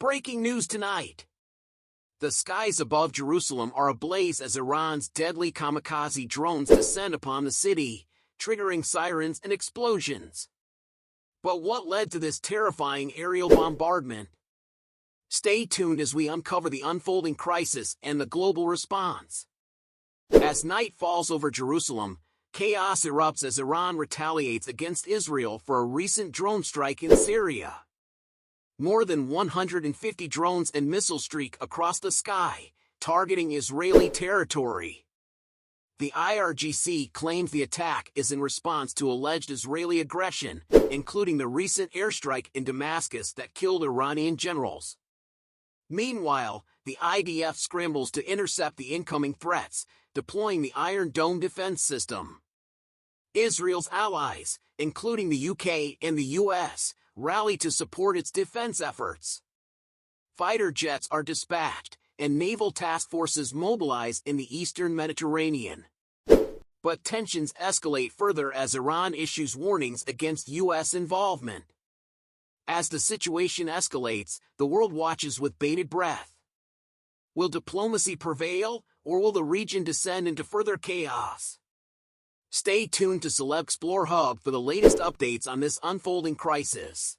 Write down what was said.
Breaking news tonight. The skies above Jerusalem are ablaze as Iran's deadly kamikaze drones descend upon the city, triggering sirens and explosions. But what led to this terrifying aerial bombardment? Stay tuned as we uncover the unfolding crisis and the global response. As night falls over Jerusalem, chaos erupts as Iran retaliates against Israel for a recent drone strike in Syria. More than 150 drones and missiles streak across the sky, targeting Israeli territory. The IRGC claims the attack is in response to alleged Israeli aggression, including the recent airstrike in Damascus that killed Iranian generals. Meanwhile, the IDF scrambles to intercept the incoming threats, deploying the Iron Dome defense system. Israel's allies, including the UK and the US, rally to support its defense efforts. Fighter jets are dispatched, and naval task forces mobilize in the eastern Mediterranean. But tensions escalate further as Iran issues warnings against US involvement. As the situation escalates, the world watches with bated breath. Will diplomacy prevail, or will the region descend into further chaos? Stay tuned to Celeb Explore Hub for the latest updates on this unfolding crisis.